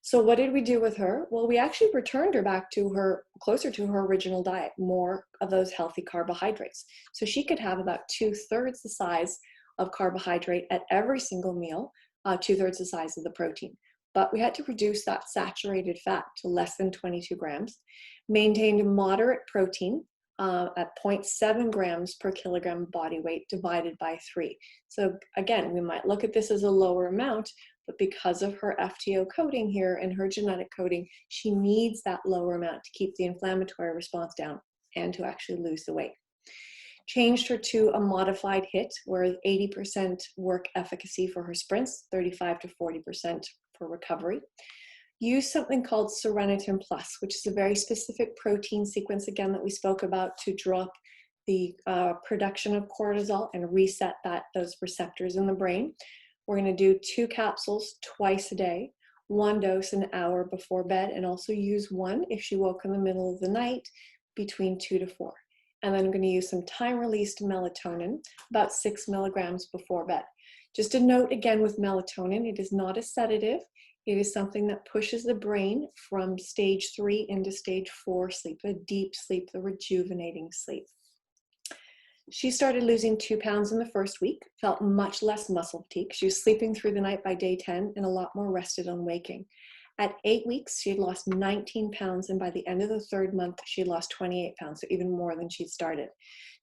So what did we do with her? Well, we actually returned her back to her, closer to her original diet, more of those healthy carbohydrates. So she could have about 2/3 the size of carbohydrate at every single meal, 2/3 the size of the protein. But we had to reduce that saturated fat to less than 22 grams, maintained moderate protein at 0.7 grams per kilogram body weight divided by 3. So again, we might look at this as a lower amount, but because of her FTO coding here and her genetic coding, she needs that lower amount to keep the inflammatory response down and to actually lose the weight. Changed her to a modified HIT, where 80% work efficacy for her sprints, 35 to 40% for recovery. Use something called Seronetin Plus, which is a very specific protein sequence, again, that we spoke about to drop the production of cortisol and reset those receptors in the brain. We're going to do 2 capsules twice a day, 1 dose an hour before bed, and also use 1 if she woke in the middle of the night between 2 to 4. And then I'm going to use some time-released melatonin, about 6 milligrams before bed. Just a note again with melatonin, it is not a sedative. It is something that pushes the brain from stage 3 into stage 4 sleep, the deep sleep, the rejuvenating sleep. She started losing 2 pounds in the first week, felt much less muscle fatigue. She was sleeping through the night by day 10 and a lot more rested on waking. At 8 weeks, she had lost 19 pounds, and by the end of the 3rd month, she had lost 28 pounds, so even more than she'd started.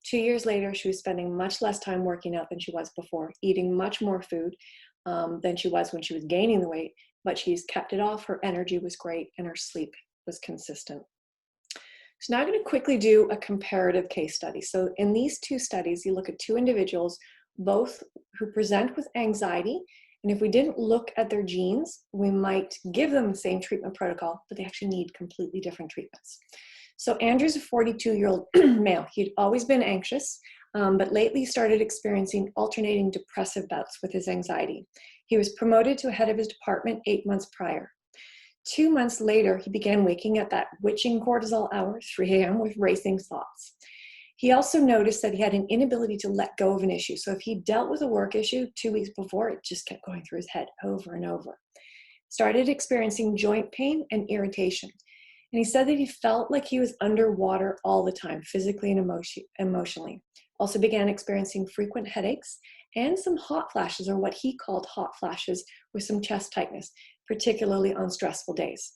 2 years later, she was spending much less time working out than she was before, eating much more food than she was when she was gaining the weight, but she's kept it off. Her energy was great, and her sleep was consistent. So now I'm going to quickly do a comparative case study. So in these 2 studies, you look at 2 individuals, both who present with anxiety. And if we didn't look at their genes, we might give them the same treatment protocol, but they actually need completely different treatments. So Andrew's a 42-year-old male. He'd always been anxious, but lately started experiencing alternating depressive bouts with his anxiety. He was promoted to head of his department 8 months prior. 2 months later, he began waking at that witching cortisol hour, 3 a.m., with racing thoughts. He also noticed that he had an inability to let go of an issue. So if he dealt with a work issue 2 weeks before, it just kept going through his head over and over. Started experiencing joint pain and irritation. And he said that he felt like he was underwater all the time, physically and emotionally. Also began experiencing frequent headaches and some hot flashes, or what he called hot flashes, with some chest tightness, particularly on stressful days.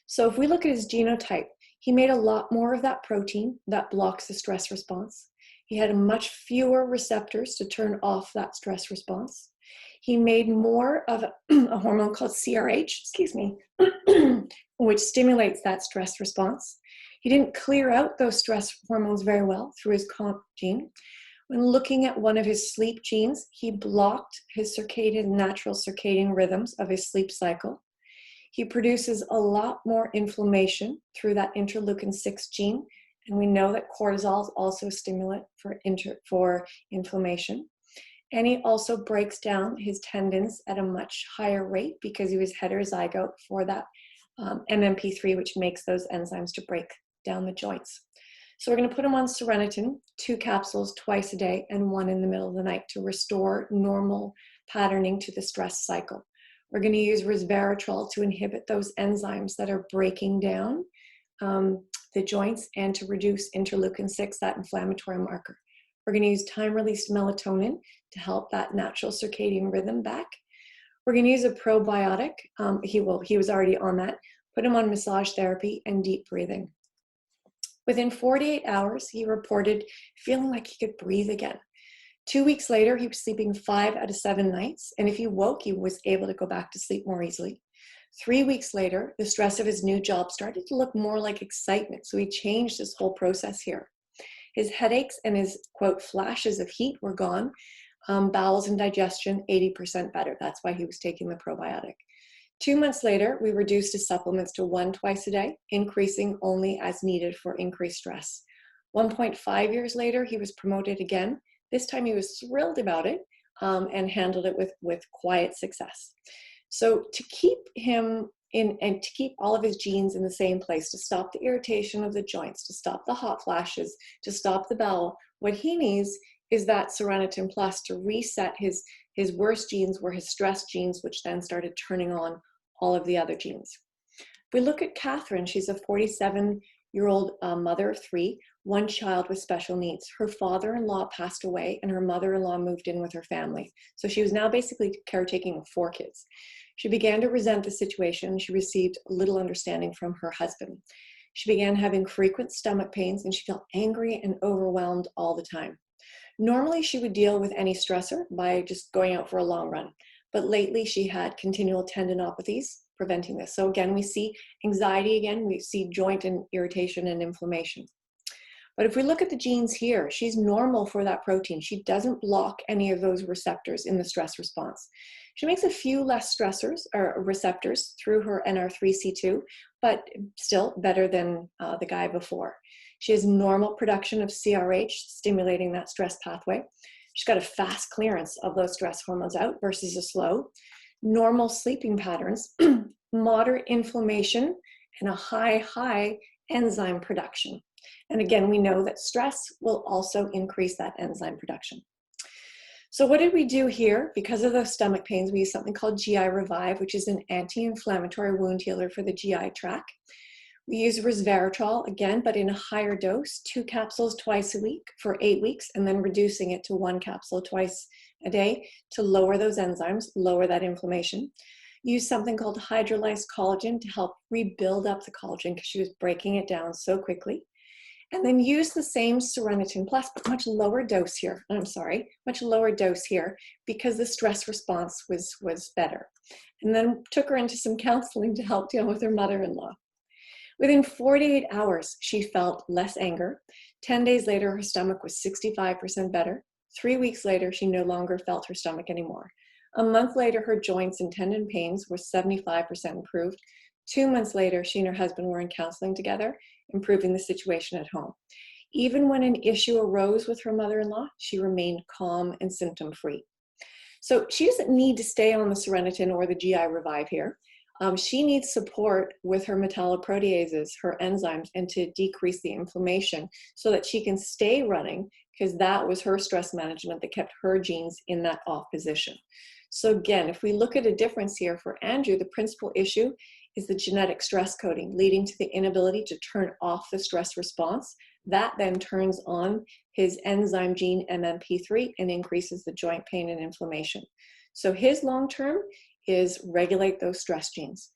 So if we look at his genotype, he made a lot more of that protein that blocks the stress response. He had much fewer receptors to turn off that stress response. He made more of a hormone called CRH, which stimulates that stress response. He didn't clear out those stress hormones very well through his COMT gene. When looking at one of his sleep genes, he blocked his natural circadian rhythms of his sleep cycle. He produces a lot more inflammation through that interleukin-6 gene, and we know that cortisol is also a stimulant for inflammation. And he also breaks down his tendons at a much higher rate because he was heterozygote for that MMP3, which makes those enzymes to break down the joints. So we're going to put him on Seronetin, 2 capsules twice a day and 1 in the middle of the night to restore normal patterning to the stress cycle. We're going to use resveratrol to inhibit those enzymes that are breaking down the joints and to reduce interleukin-6, that inflammatory marker. We're going to use time-released melatonin to help that natural circadian rhythm back. We're going to use a probiotic. He was already on that. Put him on massage therapy and deep breathing. Within 48 hours, he reported feeling like he could breathe again. 2 weeks later, he was sleeping 5 out of 7 nights, and if he woke, he was able to go back to sleep more easily. 3 weeks later, the stress of his new job started to look more like excitement, so he changed his whole process here. His headaches and his, quote, flashes of heat were gone. Bowels and digestion, 80% better. That's why he was taking the probiotic. 2 months later, we reduced his supplements to 1 twice a day, increasing only as needed for increased stress. 1.5 years later, he was promoted again. This time he was thrilled about it and handled it with quiet success. So to keep him in and to keep all of his genes in the same place, to stop the irritation of the joints, to stop the hot flashes, to stop the bowel, what he needs is that Seronetin Plus to reset his worst genes were his stress genes, which then started turning on all of the other genes. If we look at Catherine, she's a 47-year-old mother of 3, one child with special needs. Her father-in-law passed away and her mother-in-law moved in with her family. So she was now basically caretaking of 4 kids. She began to resent the situation. She received little understanding from her husband. She began having frequent stomach pains and she felt angry and overwhelmed all the time. Normally, she would deal with any stressor by just going out for a long run. But lately, she had continual tendinopathies preventing this. So again, we see anxiety again. We see joint and irritation and inflammation. But if we look at the genes here, she's normal for that protein. She doesn't block any of those receptors in the stress response. She makes a few less stressors or receptors through her NR3C2, but still better than the guy before. She has normal production of CRH, stimulating that stress pathway. She's got a fast clearance of those stress hormones out versus a slow. Normal sleeping patterns, moderate inflammation, and a high enzyme production. And again, we know that stress will also increase that enzyme production. So what did we do here? Because of those stomach pains, we used something called GI Revive, which is an anti-inflammatory wound healer for the GI tract. We use resveratrol again, but in a higher dose, 2 capsules twice a week for 8 weeks, and then reducing it to 1 capsule twice a day to lower those enzymes, lower that inflammation. Use something called hydrolyzed collagen to help rebuild up the collagen because she was breaking it down so quickly. And then use the same Seronetin Plus, but much lower dose here. Much lower dose here because the stress response was better. And then took her into some counseling to help deal with her mother-in-law. Within 48 hours, she felt less anger. 10 days later, her stomach was 65% better. 3 weeks later, she no longer felt her stomach anymore. A month later, her joints and tendon pains were 75% improved. 2 months later, she and her husband were in counseling together, improving the situation at home. Even when an issue arose with her mother-in-law, she remained calm and symptom-free. So she doesn't need to stay on the Seronetin or the GI Revive here. She needs support with her metalloproteases, her enzymes, and to decrease the inflammation so that she can stay running, because that was her stress management that kept her genes in that off position. So again, if we look at a difference here for Andrew, the principal issue is the genetic stress coding, leading to the inability to turn off the stress response. That then turns on his enzyme gene MMP3 and increases the joint pain and inflammation. So his long-term is regulate those stress genes.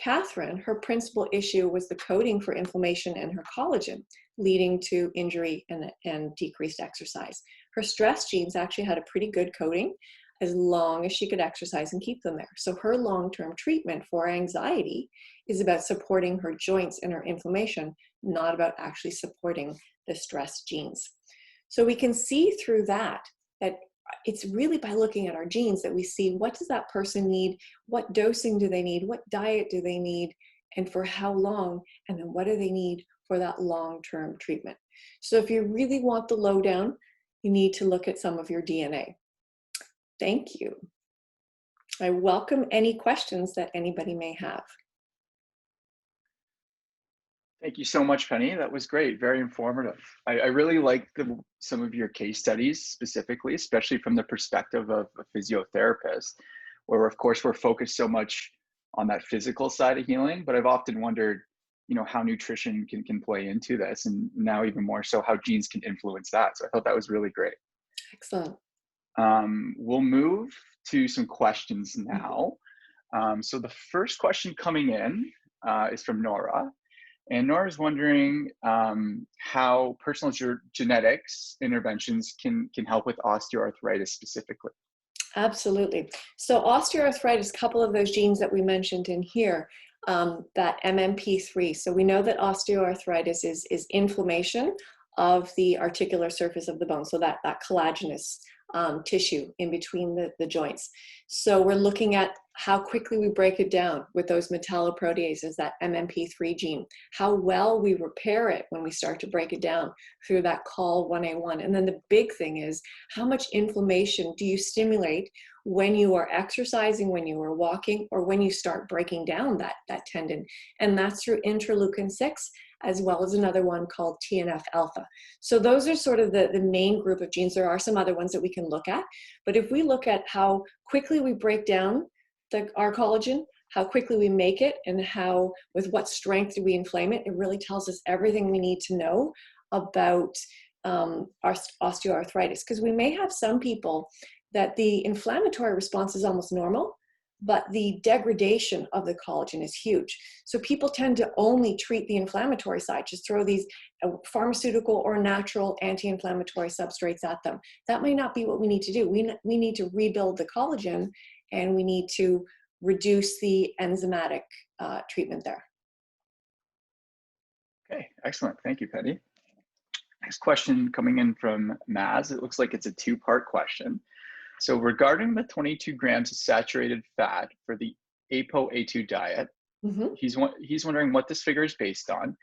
Catherine, her principal issue was the coding for inflammation and her collagen, leading to injury and decreased exercise. Her stress genes actually had a pretty good coding as long as she could exercise and keep them there. So her long-term treatment for anxiety is about supporting her joints and her inflammation, not about actually supporting the stress genes. So we can see through that it's really by looking at our genes that we see what does that person need, what dosing do they need, what diet do they need, and for how long, and then what do they need for that long-term treatment. So if you really want the lowdown, you need to look at some of your DNA. Thank you. I welcome any questions that anybody may have. Thank you so much, Penny. That was great. Very informative. I really like some of your case studies specifically, especially from the perspective of a physiotherapist, where of course we're focused so much on that physical side of healing, but I've often wondered, how nutrition can play into this, and now even more so how genes can influence that. So I thought that was really great. Excellent. We'll move to some questions now. So the first question coming in is from Nora. And Nora's wondering how personal genetics interventions can help with osteoarthritis specifically. Absolutely. So osteoarthritis, a couple of those genes that we mentioned in here, that MMP3. So we know that osteoarthritis is inflammation of the articular surface of the bone, so that collagenous tissue in between the joints. So we're looking at how quickly we break it down with those metalloproteases, that MMP3 gene, how well we repair it when we start to break it down through that COL1A1. And then the big thing is, how much inflammation do you stimulate when you are exercising, when you are walking, or when you start breaking down that tendon? And that's through interleukin-6, as well as another one called TNF-alpha. So those are sort of the main group of genes. There are some other ones that we can look at, but if we look at how quickly we break down our collagen, how quickly we make it, and how, with what strength do we inflame it, it really tells us everything we need to know about our osteoarthritis. Because we may have some people that the inflammatory response is almost normal, but the degradation of the collagen is huge. So people tend to only treat the inflammatory side, just throw these pharmaceutical or natural anti-inflammatory substrates at them. That may not be what we need to do. We need to rebuild the collagen, and we need to reduce the enzymatic treatment there. Okay, excellent. Thank you, Penny. Next question coming in from Maz. It looks like it's a two-part question. So regarding the 22 grams of saturated fat for the ApoA2 diet, he's wondering what this figure is based on,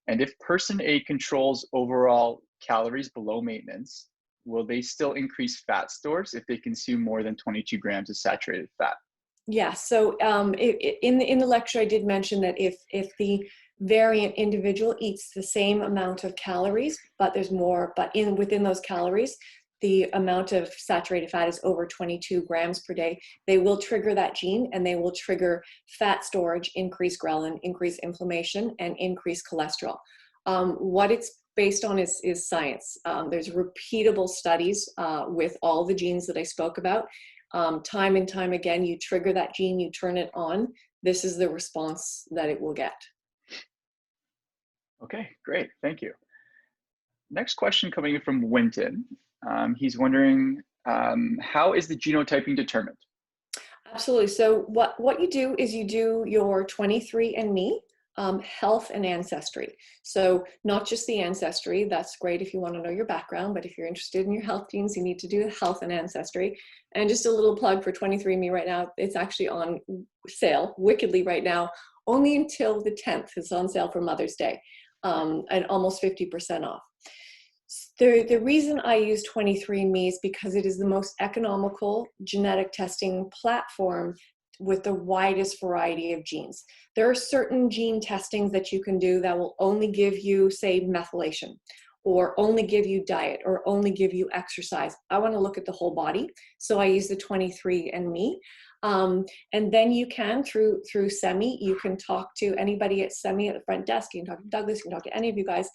and if person A controls overall calories below maintenance, will they still increase fat stores if they consume more than 22 grams of saturated fat? Yeah, so in the lecture I did mention that if the variant individual eats the same amount of calories, but there's more, but within those calories, the amount of saturated fat is over 22 grams per day, they will trigger that gene, and they will trigger fat storage, increase ghrelin, increase inflammation, and increase cholesterol. What it's based on is science. There's repeatable studies with all the genes that I spoke about. Time and time again, you trigger that gene, you turn it on, this is the response that it will get. Okay, great, thank you. Next question coming in from Winton. He's wondering, how is the genotyping determined? Absolutely. So what you do is you do your 23andMe, health and ancestry. So not just the ancestry, that's great if you want to know your background, but if you're interested in your health genes, you need to do health and ancestry. And just a little plug for 23andMe right now, it's actually on sale, wickedly right now, only until the 10th. It's on sale for Mother's Day, and almost 50% off. The reason I use 23andMe is because it is the most economical genetic testing platform with the widest variety of genes. There are certain gene testings that you can do that will only give you, say, methylation, or only give you diet, or only give you exercise. I want to look at the whole body, so I use the 23andMe. And then you can, through SEMI, you can talk to anybody at SEMI at the front desk. You can talk to Douglas, you can talk to any of you guys,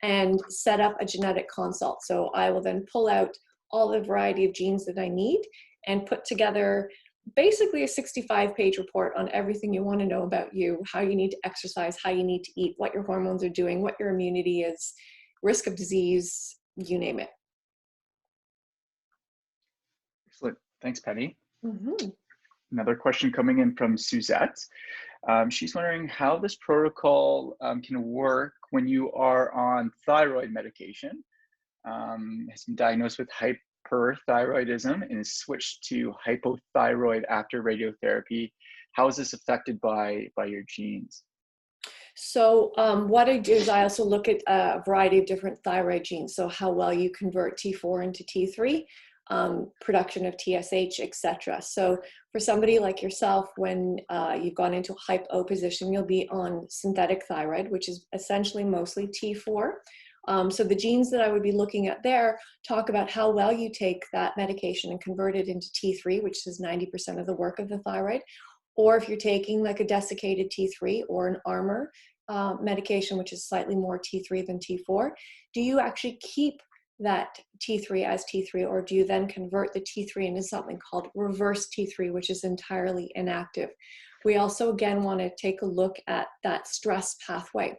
and set up a genetic consult. So I will then pull out all the variety of genes that I need and put together basically a 65-page report on everything you want to know about you, how you need to exercise, how you need to eat, what your hormones are doing, what your immunity is, risk of disease, you name it. Excellent. Thanks, Penny. Another question coming in from Suzette. She's wondering how this protocol can work when you are on thyroid medication, has been diagnosed with hyperthyroidism and is switched to hypothyroid after radiotherapy. How is this affected by your genes? So what I do is I also look at a variety of different thyroid genes. So how well you convert T4 into T3, production of TSH, etc. So for somebody like yourself, when you've gone into hypo position, you'll be on synthetic thyroid, which is essentially mostly T4. So the genes that I would be looking at there talk about how well you take that medication and convert it into T3, which is 90% of the work of the thyroid. Or if you're taking like a desiccated T3 or an Armour medication, which is slightly more T3 than T4, do you actually keep that T3 as T3, or do you then convert the T3 into something called reverse T3, which is entirely inactive? We also, again, want to take a look at that stress pathway.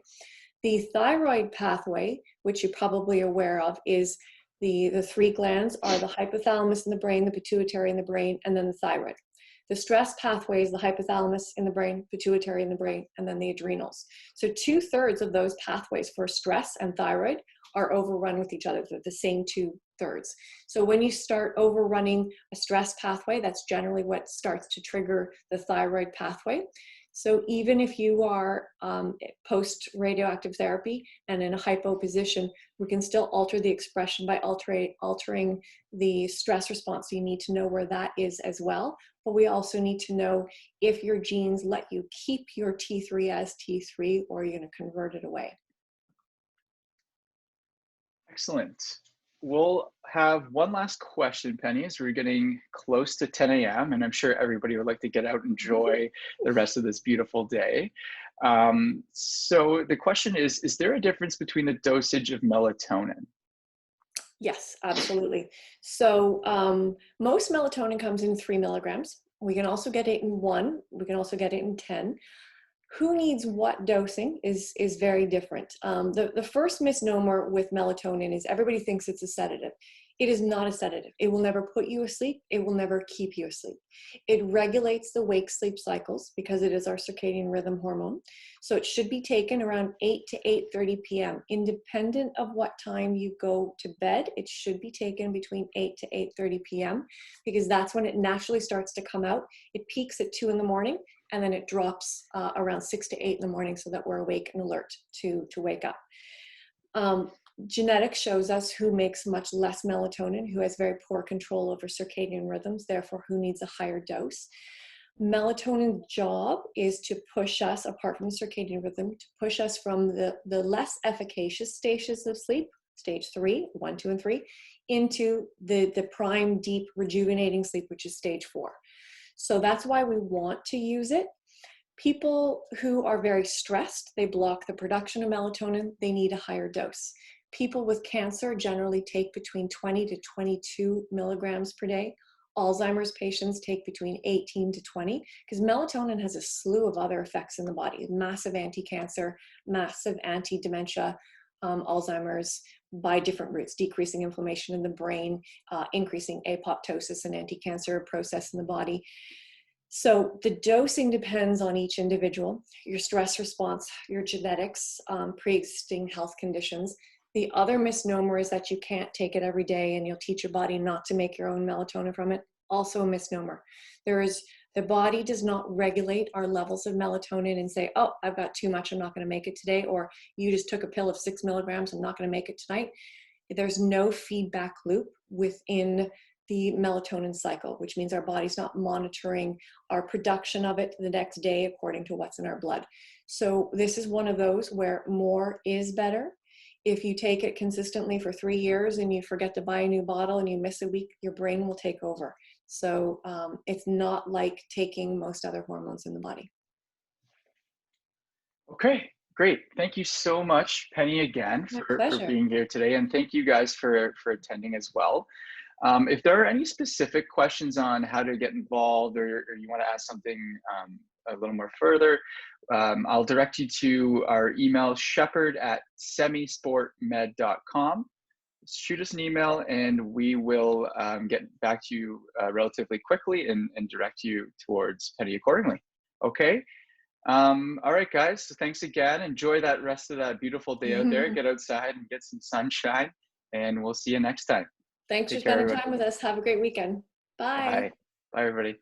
The thyroid pathway, which you're probably aware of, is the three glands are the hypothalamus in the brain, the pituitary in the brain, and then the thyroid. The stress pathway is the hypothalamus in the brain, pituitary in the brain, and then the adrenals. So 2/3 of those pathways for stress and thyroid are overrun with each other. They're the same 2/3. So when you start overrunning a stress pathway, that's generally what starts to trigger the thyroid pathway. So even if you are post radioactive therapy and in a hypo position, we can still alter the expression by altering the stress response. So you need to know where that is as well. But we also need to know if your genes let you keep your T3 as T3 or you're going to convert it away. Excellent. We'll have one last question, Penny, as we're getting close to 10 a.m. and I'm sure everybody would like to get out and enjoy the rest of this beautiful day. So the question is there a difference between the dosage of melatonin? Yes, absolutely. So most melatonin comes in 3 milligrams. We can also get it in 1. We can also get it in 10. Who needs what dosing is very different. The first misnomer with melatonin is everybody thinks it's a sedative. It is not a sedative. It will never put you asleep. It will never keep you asleep. It regulates the wake-sleep cycles because it is our circadian rhythm hormone. So it should be taken around 8 to 8:30 p.m. Independent of what time you go to bed, it should be taken between 8 to 8:30 p.m. because that's when it naturally starts to come out. It peaks at 2 in the morning and then it drops around 6 to 8 in the morning so that we're awake and alert to wake up. Genetics shows us who makes much less melatonin, who has very poor control over circadian rhythms, therefore who needs a higher dose. Melatonin's job is to push us, apart from the circadian rhythm, to push us from the less efficacious stages of sleep, stage 3, 1, 2, and 3, into the prime, deep, rejuvenating sleep, which is stage 4. So that's why we want to use it. People who are very stressed, they block the production of melatonin, they need a higher dose. People with cancer generally take between 20 to 22 milligrams per day. Alzheimer's patients take between 18 to 20 because melatonin has a slew of other effects in the body, massive anti-cancer, massive anti-dementia, Alzheimer's by different routes, decreasing inflammation in the brain, increasing apoptosis and anti-cancer process in the body. So the dosing depends on each individual, your stress response, your genetics, pre-existing health conditions. The other misnomer is that you can't take it every day and you'll teach your body not to make your own melatonin from it. Also a misnomer. The body does not regulate our levels of melatonin and say, oh, I've got too much, I'm not going to make it today, or you just took a pill of 6 milligrams, I'm not going to make it tonight. There's no feedback loop within the melatonin cycle, which means our body's not monitoring our production of it the next day according to what's in our blood. So this is one of those where more is better. If you take it consistently for 3 years and you forget to buy a new bottle and you miss a week, your brain will take over. So it's not like taking most other hormones in the body. Okay, great. Thank you so much, Penny, again for being here today. And thank you guys for attending as well. If there are any specific questions on how to get involved or you want to ask something a little more further, I'll direct you to our email, shepherd@semisportmed.com. Shoot us an email and we will get back to you relatively quickly and direct you towards Penny accordingly. Okay. All right, guys. So thanks again. Enjoy that rest of that beautiful day out there. Get outside and get some sunshine, and we'll see you next time. Thanks for spending time with us. Have a great weekend. Bye. Bye. Bye, everybody.